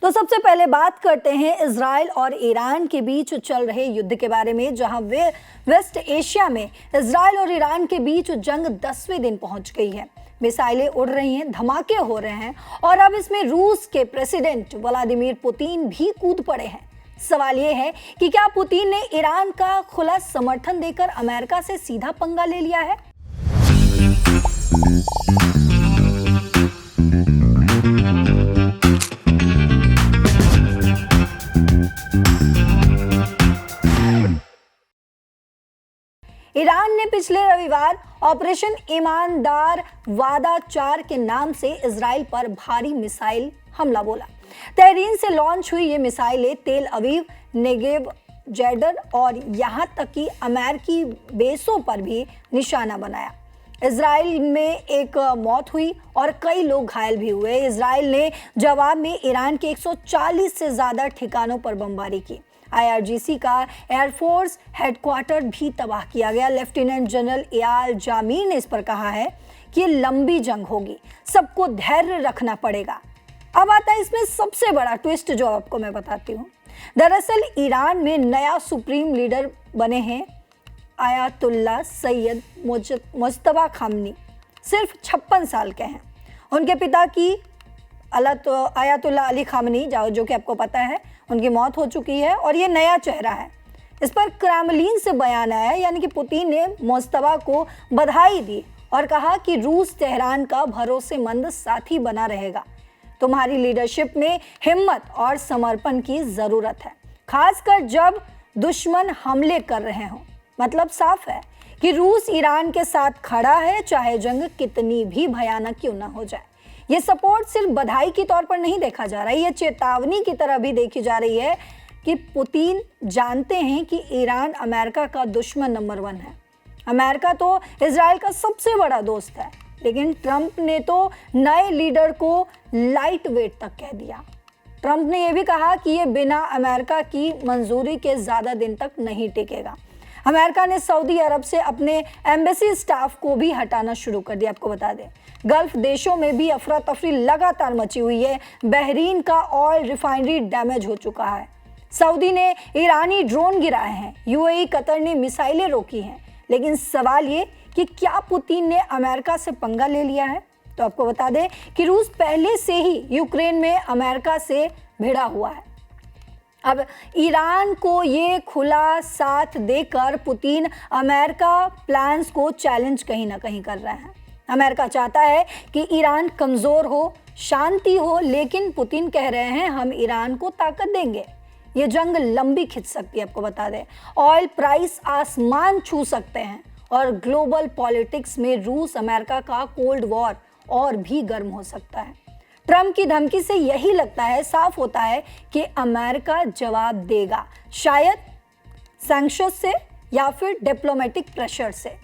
तो सबसे पहले बात करते हैं इजराइल और ईरान के बीच चल रहे युद्ध के बारे में, जहां वे वेस्ट एशिया में इजराइल और ईरान के बीच जंग 10वें दिन पहुंच गई है। मिसाइलें उड़ रही हैं, धमाके हो रहे हैं और अब इसमें रूस के प्रेसिडेंट व्लादिमीर पुतिन भी कूद पड़े हैं। सवाल यह है कि क्या पुतिन ने ईरान का खुला समर्थन देकर अमेरिका से सीधा पंगा ले लिया है? ईरान ने पिछले रविवार ऑपरेशन ईमानदार वादा 4 के नाम से इजराइल पर भारी मिसाइल हमला बोला। तेहरीन से लॉन्च हुई ये मिसाइलें तेल अवीव, नेगेव, जैडर और यहां तक कि अमेरिकी बेसों पर भी निशाना बनाया। इजराइल में एक मौत हुई और कई लोग घायल भी हुए। इजराइल ने जवाब में ईरान के 140 से ज्यादा ठिकानों पर बमबारी की। IRGC का एयरफोर्स हेडक्वार्टर भी तबाह किया गया। लेफ्टिनेंट जनरल एयाल जामीर ने इस पर कहा है कि लंबी जंग होगी, सबको धैर्य रखना पड़ेगा। अब आता है इसमें सबसे बड़ा ट्विस्ट जो आपको मैं बताती हूँ। दरअसल ईरान में नया सुप्रीम लीडर बने हैं आयतुल्ला सैयद मुज्तबा खामनी। सिर्फ 56 साल के हैं। उनके पिता की आयतुल्ला अली खामनी जो कि आपको पता है उनकी मौत हो चुकी है और ये नया चेहरा है। इस पर क्रेमलिन से बयान आया, यानी कि पुतिन ने मुज्तबा को बधाई दी और कहा कि रूस तेहरान का भरोसेमंद साथी बना रहेगा। तुम्हारी लीडरशिप में हिम्मत और समर्पण की जरूरत है, खासकर जब दुश्मन हमले कर रहे हों। मतलब साफ है कि रूस ईरान के साथ खड़ा है, चाहे जंग कितनी भी भयानक क्यों ना हो जाए। ये सपोर्ट सिर्फ बधाई के तौर पर नहीं देखा जा रहा है, ये चेतावनी की तरह भी देखी जा रही है कि पुतिन जानते हैं कि ईरान अमेरिका का दुश्मन नंबर 1 है। अमेरिका तो इजराइल का सबसे बड़ा दोस्त है, लेकिन ट्रंप ने तो नए लीडर को लाइट वेट तक कह दिया। ट्रंप ने यह भी कहा कि ये बिना अमेरिका की मंजूरी के ज्यादा दिन तक नहीं टिकेगा। अमेरिका ने सऊदी अरब से अपने एम्बेसी स्टाफ को भी हटाना शुरू कर दिया। आपको बता दें, गल्फ देशों में भी अफरा तफरी लगातार मची हुई है। बहरीन का ऑयल रिफाइनरी डैमेज हो चुका है। सऊदी ने ईरानी ड्रोन गिराए हैं। UAE कतर ने मिसाइलें रोकी हैं। लेकिन सवाल ये कि क्या पुतिन ने अमेरिका से पंगा ले लिया है? तो आपको बता दें कि रूस पहले से ही यूक्रेन में अमेरिका से भिड़ा हुआ है। अब ईरान को ये खुला साथ देकर पुतिन अमेरिका प्लान्स को चैलेंज कहीं ना कहीं कर रहा है। अमेरिका चाहता है कि ईरान कमज़ोर हो, शांति हो, लेकिन पुतिन कह रहे हैं हम ईरान को ताकत देंगे। ये जंग लंबी खिंच सकती है। आपको बता दें, ऑयल प्राइस आसमान छू सकते हैं और ग्लोबल पॉलिटिक्स में रूस अमेरिका का कोल्ड वॉर और भी गर्म हो सकता है। ट्रंप की धमकी से यही लगता है, साफ होता है कि अमेरिका जवाब देगा, शायद सैंक्शन से या फिर डिप्लोमेटिक प्रेशर से।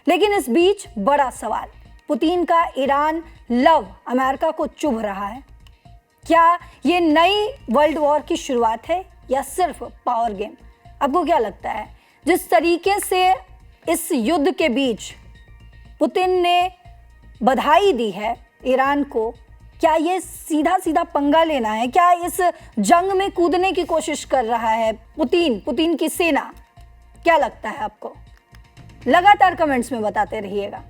लेकिन इस बीच बड़ा सवाल, पुतिन का ईरान लव अमेरिका को चुभ रहा है। क्या ये नई वर्ल्ड वॉर की शुरुआत है या सिर्फ पावर गेम? आपको क्या लगता है? जिस तरीके से इस युद्ध के बीच पुतिन ने बधाई दी है ईरान को, क्या ये सीधा पंगा लेना है? क्या इस जंग में कूदने की कोशिश कर रहा है पुतिन की सेना? क्या लगता है आपको? लगातार कमेंट्स में बताते रहिएगा।